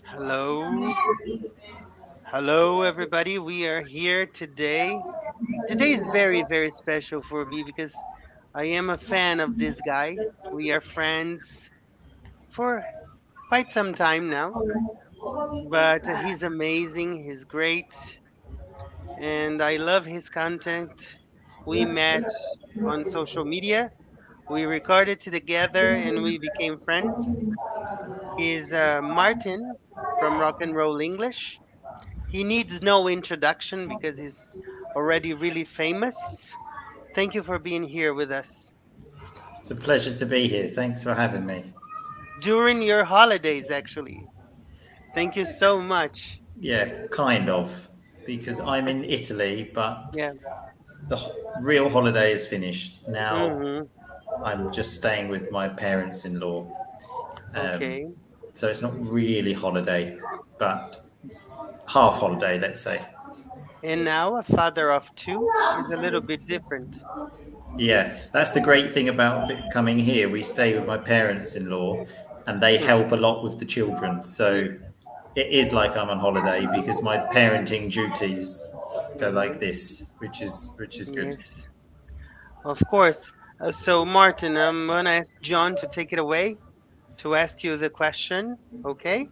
Hello. Hello, everybody. We are here today. Today is very, very special for me because I am a fan of this guy. We are friends for quite some time now, but he's amazing. He's great. And I love his content. We met on social media. We recorded together and we became friends. He's Martin from Rock and Roll English. He needs no introduction because he's already really famous. Thank you for being here with us It's a pleasure to be here. Thanks for having me. during your holidays, actually. Thank you so much. Yeah, kind of, because I'm in Italy, but Yeah. the real holiday is finished. Now Mm-hmm. I'm just staying with my parents in law. Um, Okay. so it's not really holiday, but half holiday, let's say. And now a father of two is a little bit different. Yeah, that's the great thing about coming here. We stay with my parents in law and they Hmm. help a lot with the children. So it is like I'm on holiday because my parenting duties go Mm-hmm. like this, which is good. Yes, of course. So, Martin, I'm going to ask John to take it away to ask you the question. Okay.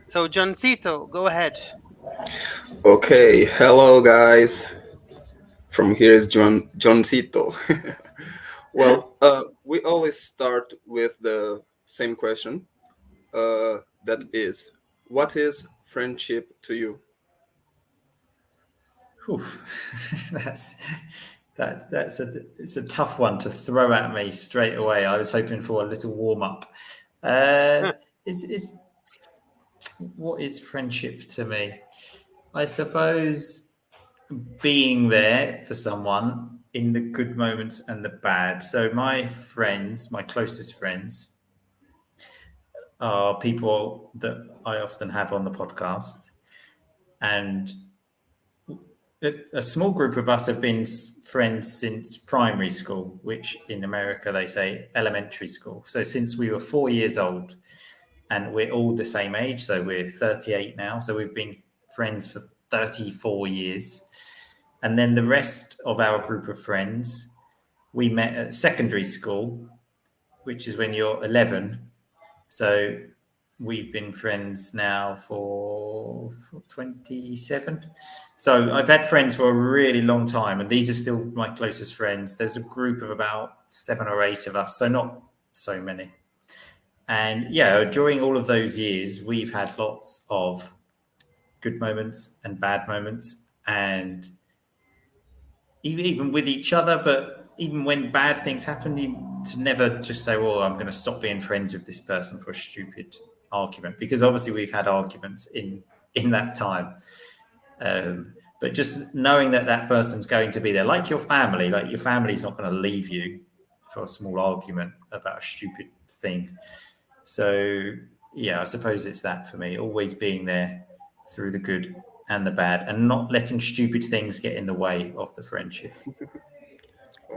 So, Johncito, go ahead. Okay, hello guys. From here is Johncito. We always start with the same question. That is, what is friendship to you? Whew. that's that's it's a tough one to throw at me straight away. I was hoping for a little warm up. Is what is friendship to me? I suppose being there for someone in the good moments and the bad. So my friends, my closest friends, are people that I often have on the podcast, and a small group of us have been friends since primary school, which in America they say elementary school. So since we were 4 years old, and we're all the same age. So we're 38 now. So we've been friends for 34 years. And then the rest of our group of friends, we met at secondary school, which is when you're 11. So we've been friends now for 27. So I've had friends for a really long time, and these are still my closest friends. There's a group of about 7 or 8 of us, so not so many. And yeah, during all of those years, we've had lots of good moments and bad moments, and even with each other. But even when bad things happen, to never just say, "Well, I'm going to stop being friends with this person for a stupid argument," because obviously we've had arguments in that time. But just knowing that that person's going to be there, like your family's not going to leave you for a small argument about a stupid thing. So yeah, I suppose it's that for me, always being there through the good and the bad, and not letting stupid things get in the way of the friendship.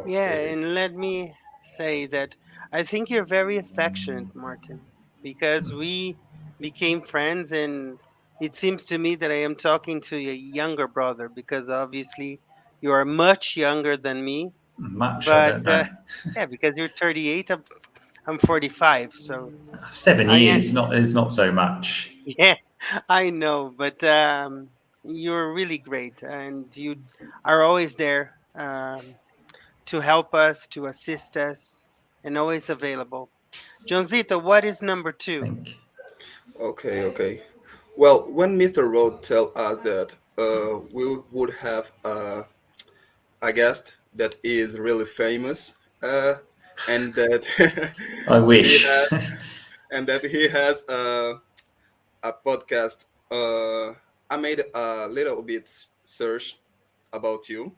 Yeah, Okay. and let me say that I think you're very affectionate, Martin, because we became friends, and it seems to me that I am talking to a younger brother because obviously you are much younger than me. Much, I But don't know. yeah, because you're 38, I'm 45, so seven I am. years not is not so much. Yeah, I know, but you're really great, and you are always there. To help us, to assist us, and always available. John Vito, what is number I two? think. Okay. Well, when Mr. Road tell us that we would have a guest that is really famous, and that I he wish. has he has a podcast. I made a little bit search about you.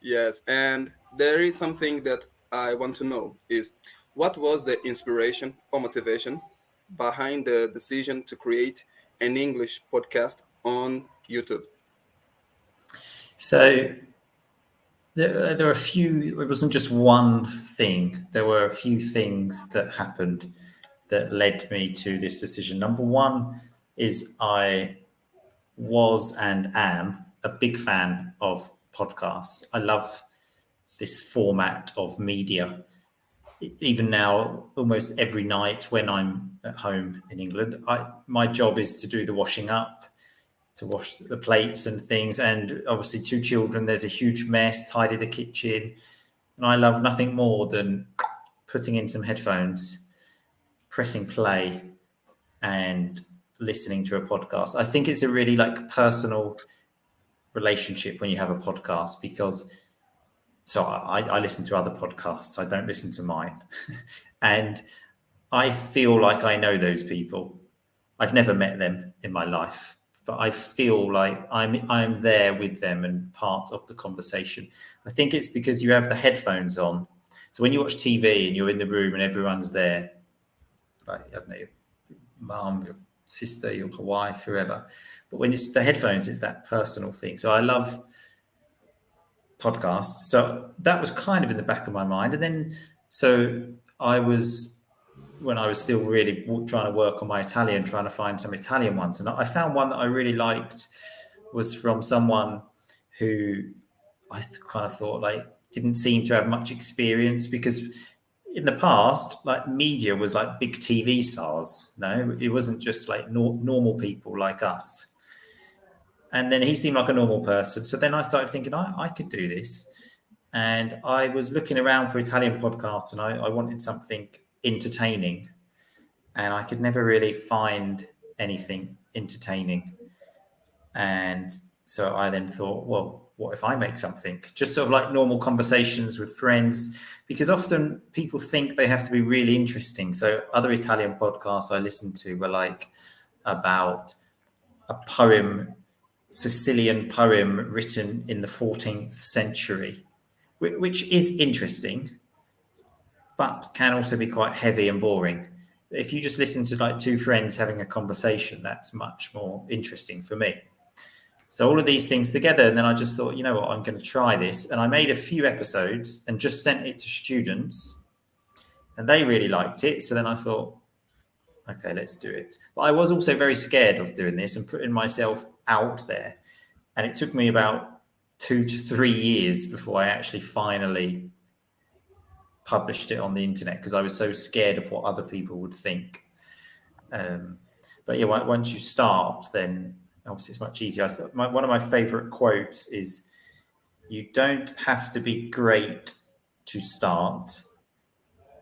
Yes, and there is something that I want to know is what was the inspiration or motivation behind the decision to create an English podcast on YouTube? So there were a few. It wasn't just one thing. There were a few things that happened that led me to this decision. Number one is I was and am a big fan of podcasts. I love this format of media. Even now, almost every night when I'm at home in England, my job is to do the washing up, to wash the plates and things, and obviously two children. There's a huge mess, tidy the kitchen, and I love nothing more than putting in some headphones, pressing play, and listening to a podcast. I think it's a really like personal relationship when you have a podcast because so I listen to other podcasts. I don't listen to mine. And I feel like I know those people. I've never met them in my life, but I feel like I'm there with them and part of the conversation. I think it's because you have the headphones on. So when you watch TV and you're in the room and everyone's there, like I don't know, your mum, your sister, your wife, whoever. But when it's the headphones, it's that personal thing. So I love podcasts. So that was kind of in the back of my mind. And then, so I was, when I was still really trying to work on my Italian, trying to find some Italian ones. And I found one that I really liked was from someone who I kind of thought like didn't seem to have much experience because in the past, like media was like big TV stars. No, it wasn't just like normal people like us. And then he seemed like a normal person. So then I started thinking, I could do this. And I was looking around for Italian podcasts and I wanted something entertaining. And I could never really find anything entertaining. And so I then thought, well, what if I make something? Just sort of like normal conversations with friends, because often people think they have to be really interesting. So other Italian podcasts I listened to were like about a poem, Sicilian poem written in the 14th century, which is interesting, but can also be quite heavy and boring. If you just listen to like two friends having a conversation, that's much more interesting for me. So all of these things together, and then I just thought, you know what, I'm going to try this. And I made a few episodes and just sent it to students, and they really liked it. So then I thought, okay, let's do it. But I was also very scared of doing this and putting myself out there. And it took me about 2 to 3 years before I actually finally published it on the internet because I was so scared of what other people would think. But yeah, once you start, then obviously it's much easier. I thought one of my favorite quotes is, "You don't have to be great to start,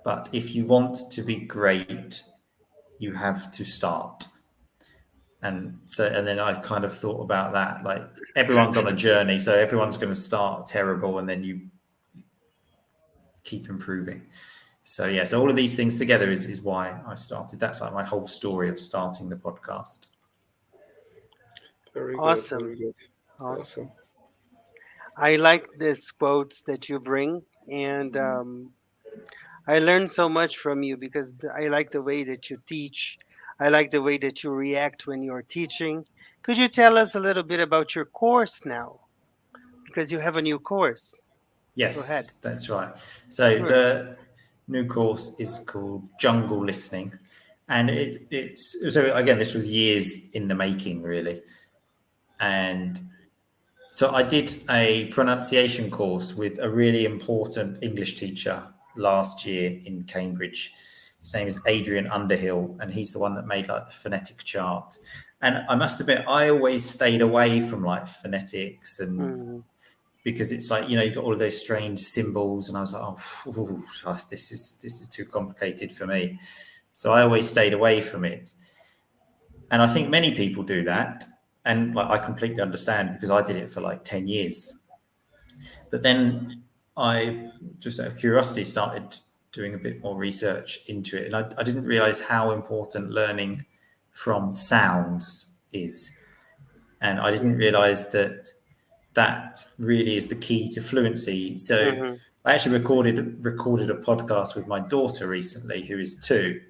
but if you want to be great, you have to start." And so, and then I kind of thought about that, like everyone's on a journey, so everyone's going to start terrible, and then you keep improving. So yeah, so all of these things together is why I started. That's like my whole story of starting the podcast. Very good, Awesome. very good. Awesome. Awesome. I like this quotes that you bring, and I learned so much from you because I like the way that you teach. I like the way that you react when you're teaching. Could you tell us a little bit about your course now? Because you have a new course. Go ahead. Yes, that's right. So Sure. the new course is called Jungle Listening, and it's so again, this was years in the making, really. And so I did a pronunciation course with a really important English teacher last year in Cambridge. His name is Adrian Underhill, and he's the one that made like the phonetic chart. And I must admit, I always stayed away from like phonetics and Hmm. because it's like, you know, you've got all of those strange symbols, and I was like, oh, this is too complicated for me. So I always stayed away from it. And I think many people do that. And like I completely understand because I did it for like 10 years. But then I just out of curiosity started doing a bit more research into it. And I didn't realize how important learning from sounds is. And I didn't realize that that really is the key to fluency. So Hmm. I actually recorded a podcast with my daughter recently, who is 2,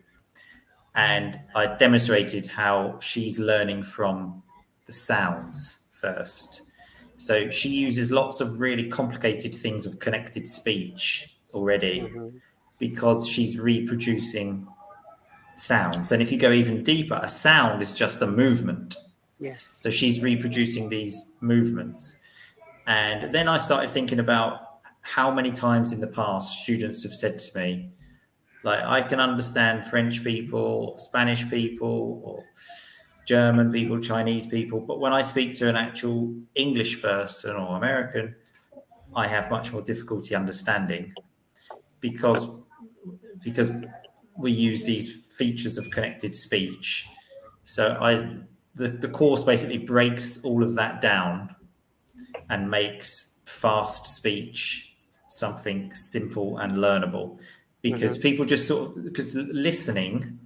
and I demonstrated how she's learning from the sounds first. So she uses lots of really complicated things of connected speech already Mm-hmm. because she's reproducing sounds. And if you go even deeper, a sound is just a movement. Yes. So she's reproducing these movements. And then I started thinking about how many times in the past students have said to me, like, I can understand French people, Spanish people, or German people, Chinese people, but when I speak to an actual English person or American, I have much more difficulty understanding because because we use these features of connected speech. So the course basically breaks all of that down and makes fast speech something simple and learnable, because Mm-hmm. people just sort of, because listening,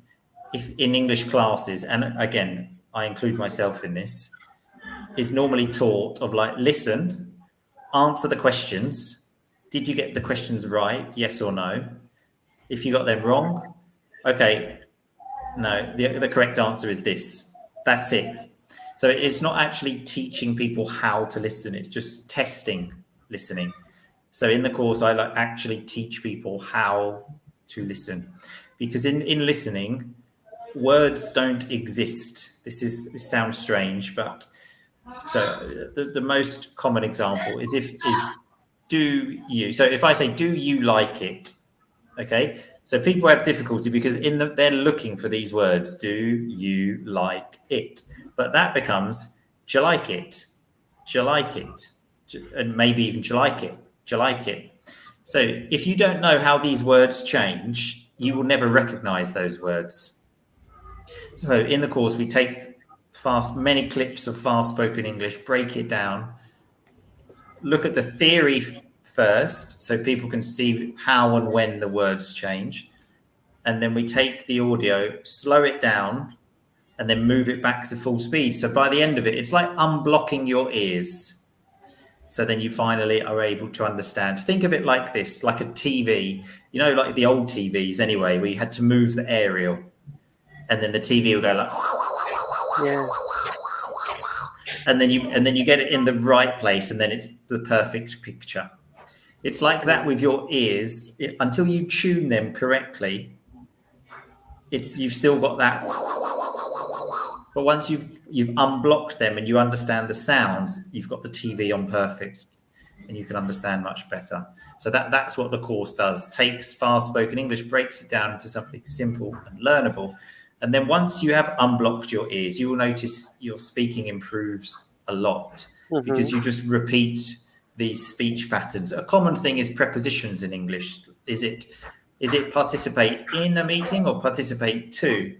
if in English classes, and again I include myself in this, is normally taught of like, listen, answer the questions, did you get the questions right, yes or no? If you got them wrong, okay, no, the correct answer is this. That's it. So it's not actually teaching people how to listen, it's just testing listening. So in the course, I like actually teach people how to listen, because in listening, words don't exist. This sounds strange, but so the most common example is do you. So if I say, do you like it? Okay, so people have difficulty because they're looking for these words. Do you like it? But that becomes, do you like it? Do you like it? And maybe even, do you like it? Do you like it? So if you don't know how these words change, you will never recognize those words. So in the course, we take many clips of fast spoken English, break it down, look at the theory first, so people can see how and when the words change, and then we take the audio, slow it down, and then move it back to full speed. So by the end of it, it's like unblocking your ears. So then you finally are able to understand. Think of it like this, like a TV, like the old TVs anyway, where you had to move the aerial, and then the TV will go like, Yeah. and then you get it in the right place, and then it's the perfect picture. It's like that Yeah. with your ears. Until you tune them correctly, you've still got that. But once you've unblocked them and you understand the sounds, you've got the TV on perfect, and you can understand much better. So that's what the course does. Takes fast spoken English, breaks it down into something simple and learnable. And then once you have unblocked your ears, you will notice your speaking improves a lot, Mm-hmm. because you just repeat these speech patterns. A common thing is prepositions in English. Is it participate in a meeting or participate to?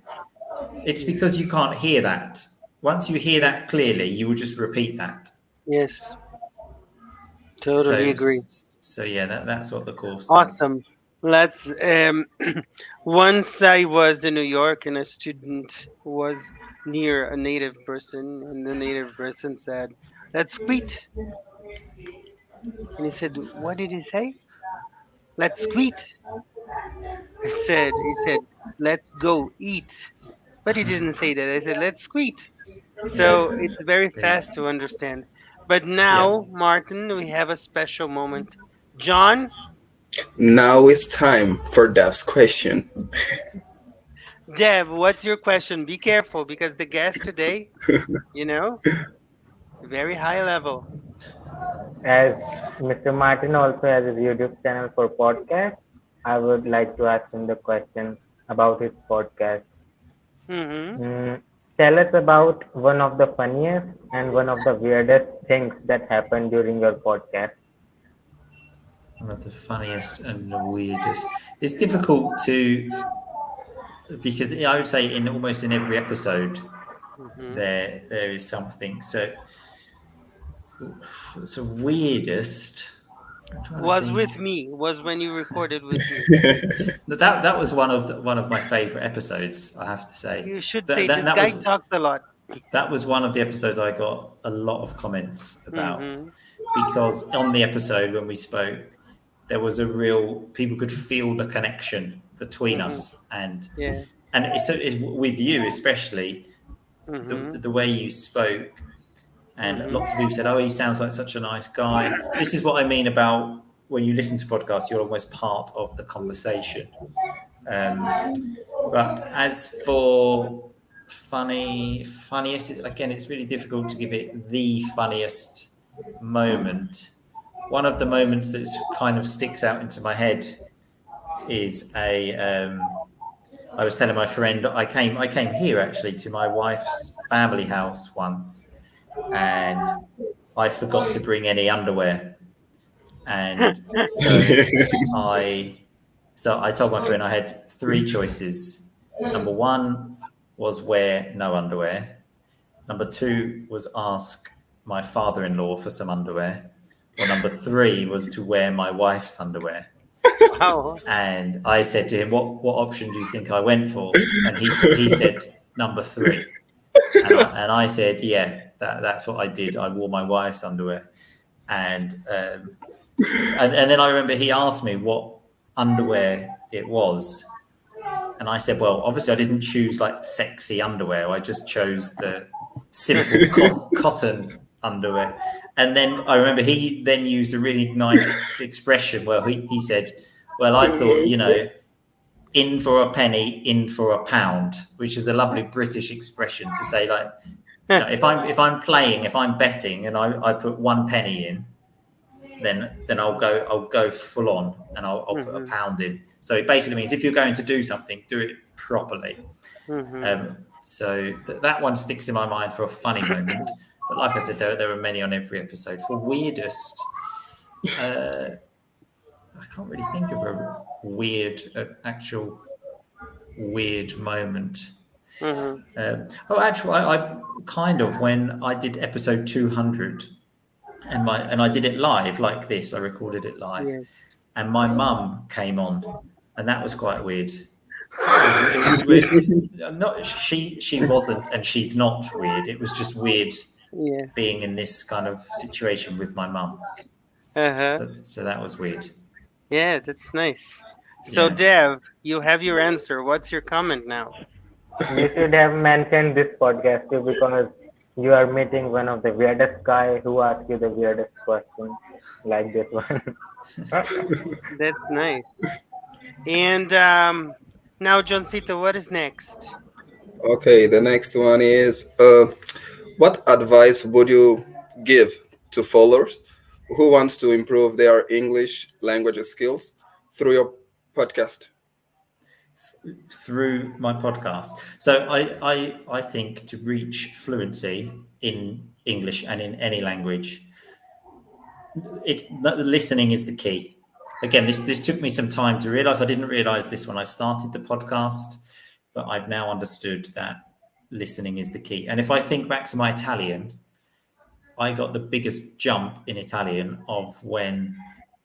It's because you can't hear that. Once you hear that clearly, you will just repeat that. Yes. Totally So, agree. so yeah, that's what the course does. Awesome. Let's once I was in New York and a student was near a native person and the native person said, "Let's quit." And he said, "What did he say?" "Let's quit." He said, "Let's go eat." But he didn't say that. I said, "Let's quit." Yeah, So it's very yeah, fast to understand. But yeah. now, Martin, we have a special moment. John, Now it's time for Dev's question. Deb, what's your question? Be careful because the guest today, you know, very high level. As Mr. Martin also has a YouTube channel for podcast, I would like to ask him the question about his podcast. Mm-hmm. Mm, Tell us about one of the funniest and one of the weirdest things that happened during your podcast. One of the funniest and the weirdest. It's difficult to, because I would say in almost in every episode Mm-hmm. there is something. So weirdest. I'm trying to Was with think. me. Was when you recorded with me. That was one of my favorite episodes, I have to say. You should That, say that this that guy was talks a lot. that was one of the episodes I got a lot of comments about, Mm-hmm. because on the episode when we spoke, there was a real, people could feel the connection between Mm-hmm. us, and Yeah. it's with you especially, the Mm-hmm. the way you spoke, And lots of people said, "Oh, he sounds like such a nice guy." This is what I mean about when you listen to podcasts, you're almost part of the conversation. But as for funniest, again, it's really difficult to give it the funniest moment. One of the moments that kind of sticks out into my head is I was telling my friend I came here actually to my wife's family house once, and I forgot to bring any underwear, and I told my friend I had three choices. Number one was wear no underwear. Number two was ask my father-in-law for some underwear. Or number three was to wear my wife's underwear. Wow. And I said to him, what option do you think I went for? And he said number three. And I said, yeah, that's what I did. I wore my wife's underwear. And then I remember he asked me what underwear it was. And I said, well, obviously I didn't choose like sexy underwear. I just chose the simple cotton underwear. And then I remember he then used a really nice expression where he said, well, I thought, in for a penny, in for a pound, which is a lovely British expression to say, like, if I'm playing, if I'm betting and I put 1 penny in, then I'll go full on and I'll put a pound in. So it basically means if you're going to do something, do it properly. So that one sticks in my mind for a funny moment. But like I said, there are many on every episode. For weirdest, I can't really think of a actual weird moment. Actually, I kind of, when I did episode 200, and I did it live like this. I recorded it live, Yes. and my mum came on, and that was quite weird. It was weird. Not she wasn't, and she's not weird. It was just weird Yeah. being in this kind of situation with my mum. So that was weird. Yeah, that's nice. So, Yeah. Dev, you have your answer. What's your comment now? You should have mentioned this podcast too, because you are meeting one of the weirdest guy who asks you the weirdest question, like this one. That's nice. And now, Johnsito, what is next? Okay, the next one is what advice would you give to followers who wants to improve their English language skills through your podcast? Through my podcast. So I think to reach fluency in English and in any language, the listening is the key. Again, this took me some time to realize. I didn't realize this when I started the podcast, but I've now understood that listening is the key. And if I think back to my Italian, I got the biggest jump in Italian of when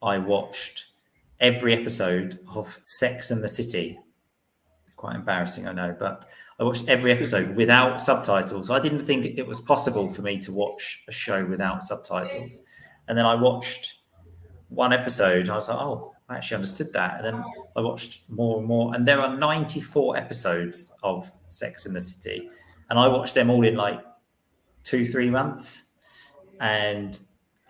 I watched every episode of Sex and the City. It's quite embarrassing, I know, but I watched every episode without subtitles. I didn't think it was possible for me to watch a show without subtitles. And then I watched one episode and I was like, oh, I actually understood that. And then I watched more and more. And there are 94 episodes of Sex and the City. And I watched them all in like 2-3 months. And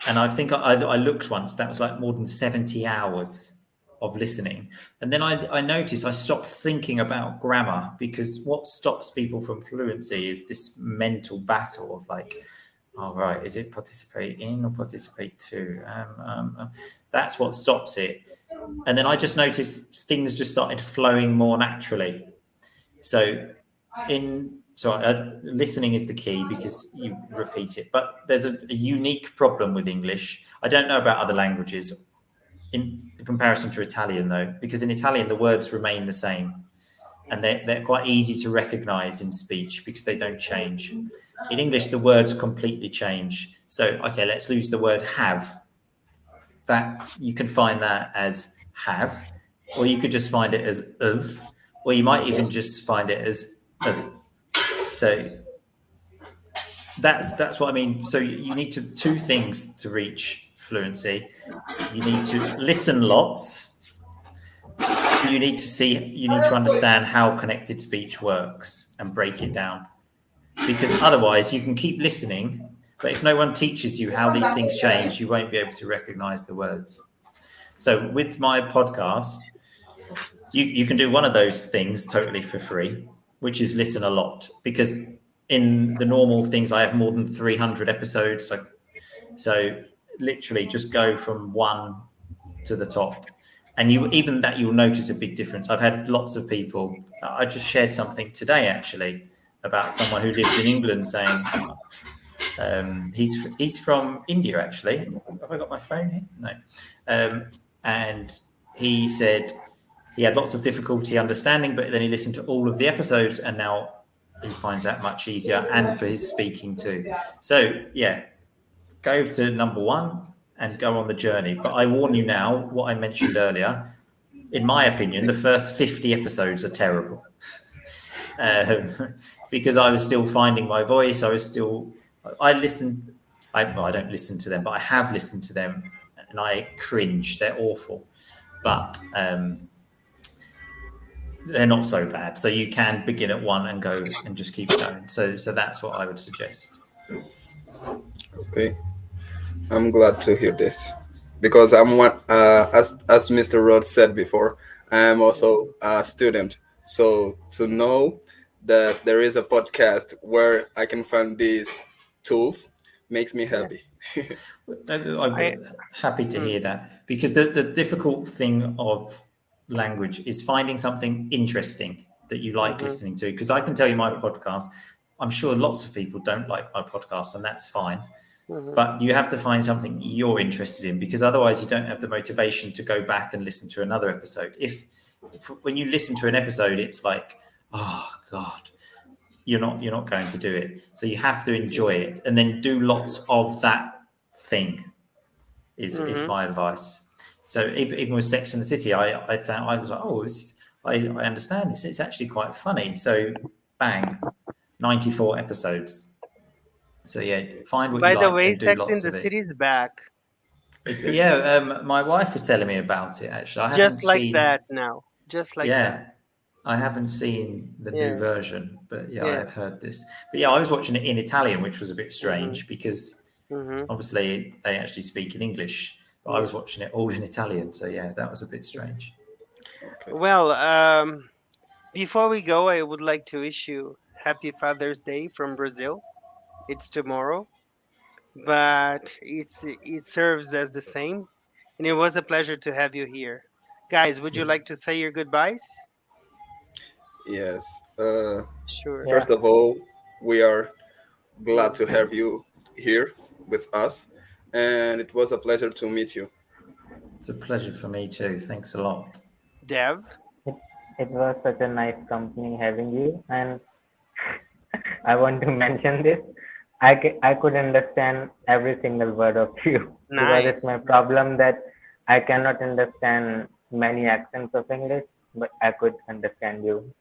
I think I looked once, that was like more than 70 hours of listening. And then I noticed I stopped thinking about grammar, because what stops people from fluency is this mental battle of like, oh, right, is it participate in or participate to? That's what stops it. And then I just noticed things just started flowing more naturally. So listening is the key, because you repeat it. But there's a unique problem with English. I don't know about other languages in comparison to Italian, though, because in Italian the words remain the same, and they're quite easy to recognize in speech because they don't change. In English, the words completely change. So, okay, let's lose the word have. That you can find that as have, or you could just find it as of, or you might even just find it as of. So that's what I mean. So you need two things to reach fluency. You need to listen lots. You need to understand how connected speech works and break it down. Because otherwise you can keep listening, But if no one teaches you how these things change, you won't be able to recognize the words. So with my podcast, you can do one of those things totally for free, which is listen a lot, because in the normal things, I have more than 300 episodes. So literally just go from one to the top. And you'll notice a big difference. I've had lots of people. I just shared something today actually about someone who lives in England saying he's from India actually. Have I got my phone here? No. And he said he had lots of difficulty understanding, but then he listened to all of the episodes and now he finds that much easier, and for his speaking too. So yeah, go to number one and go on the journey. But I warn you now, what I mentioned earlier, in my opinion, the first 50 episodes are terrible. Because I was still finding my voice. I listened, I don't listen to them, but I have listened to them and I cringe. They're awful. But they're not so bad. So you can begin at one and go and just keep going. So that's what I would suggest. Okay, I'm glad to hear this because I'm one. As Mr. Rhodes said before, I am also a student. So to know that there is a podcast where I can find these tools makes me happy. I'm happy to hear that, because the difficult thing of language is finding something interesting that you like listening to. Because I can tell you my podcast, I'm sure lots of people don't like my podcast, and that's fine. But you have to find something you're interested in, because otherwise you don't have the motivation to go back and listen to another episode. If when you listen to an episode, it's like, oh God, you're not going to do it. So you have to enjoy it and then do lots of that thing is my advice. So even with Sex and the City, I found, I was like, oh, I understand this. It's actually quite funny. So bang, 94 episodes. So yeah, find what By you the like way, and do Sex in lots the of it. City is back. My wife was telling me about it actually. I Just haven't like seen. that now. Just like that. I haven't seen the new Yeah. version, but yeah, I Yeah. have heard this. But yeah, I was watching it in Italian, which was a bit strange because Mm-hmm. obviously they actually speak in English, but I was watching it all in Italian. So yeah, that was a bit strange. Okay. Well, before we go, I would like to issue Happy Father's Day from Brazil. It's tomorrow, but it serves as the same. And it was a pleasure to have you here. Guys, would you like to say your goodbyes? Yes. Sure. Yeah. First of all, we are glad to have you here with us, and it was a pleasure to meet you. It's a pleasure for me too. Thanks a lot. Dev? It, it was such a nice company having you, and I want to mention this. I could understand every single word of you because it's Nice. my problem that I cannot understand many accents of English, but I could understand you.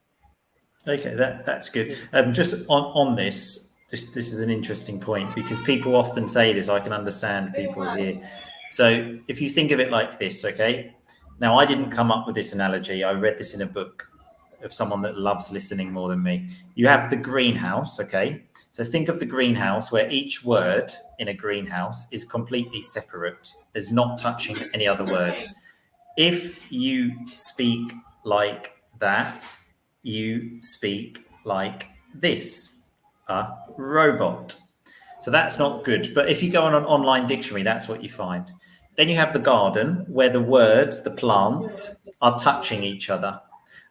Okay, that's good. Just on this is an interesting point, because people often say this. I can understand people here. So if you think of it like this, okay. Now I didn't come up with this analogy. I read this in a book of someone that loves listening more than me. You have the greenhouse, okay. So think of the greenhouse where each word in a greenhouse is completely separate, is not touching any other words. If you speak like that, you speak like this, a robot. So that's not good. But if you go on an online dictionary, that's what you find. Then you have the garden where the words, the plants, are touching each other.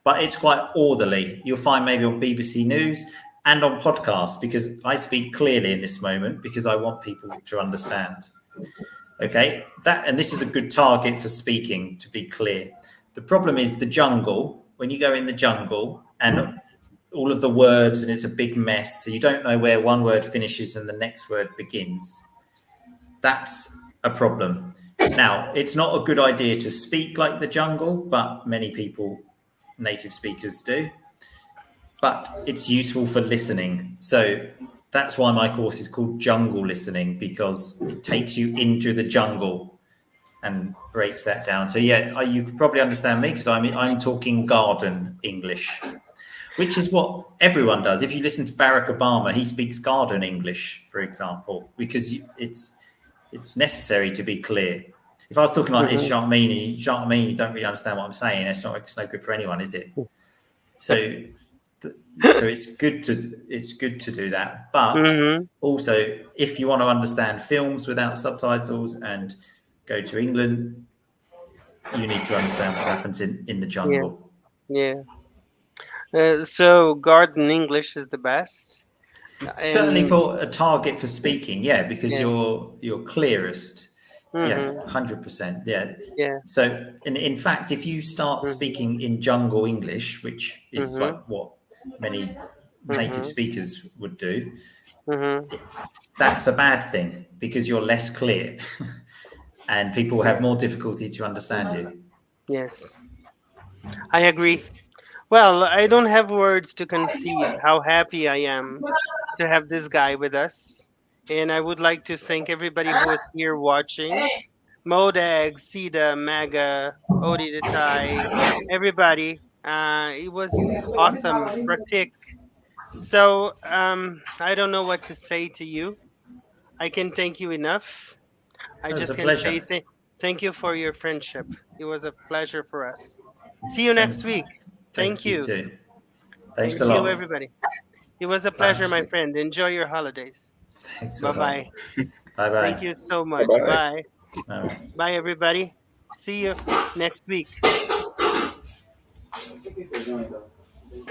But it's quite orderly. You'll find maybe on BBC News and on podcasts, because I speak clearly in this moment because I want people to understand. Okay, and this is a good target for speaking, to be clear. The problem is the jungle. When you go in the jungle and all of the words, and it's a big mess, so you don't know where one word finishes and the next word begins. That's a problem. Now, it's not a good idea to speak like the jungle, but many people, native speakers, do. But it's useful for listening. So that's why my course is called Jungle Listening, because it takes you into the jungle and breaks that down. So yeah, you could probably understand me because I'm talking garden English. which is what everyone does. If you listen to Barack Obama, he speaks garden English, for example, because it's necessary to be clear. If I was talking like this, Mm-hmm. you don't really understand what I'm saying. It's no good for anyone, is it? So, so it's good to do that. But Mm-hmm. also, if you want to understand films without subtitles and go to England, you need to understand what happens in the Yeah. jungle. Yeah. So garden English is the best. Certainly And for a target for speaking, yeah, because yeah. you're clearest. Yeah, Mm-hmm. 100%. Yeah. Yeah. So in fact, if you start Mm-hmm. speaking in jungle English, which is Mm-hmm. like what many native Mm-hmm. speakers would do, Mm-hmm. that's a bad thing because you're less clear and people have more difficulty to understand you. Yes, I agree. Well, I don't have words to conceive how happy I am to have this guy with us. And I would like to thank everybody who was here watching. Modag, Sida, Maga, Odi the Thai, everybody. It was awesome. Pratik. So I don't know what to say to you. I can thank you enough. I It was just a can say pleasure. thank you for your friendship. It was a pleasure for us. See you Thank, next week. Thank thank you you. too. Thanks Thank a you, lot. everybody. It was a Bye. pleasure, my friend. Enjoy your holidays. Thanks a Bye lot. bye. Bye Thank bye. you so Bye much. bye. Bye. Bye. Bye, everybody. See you next week.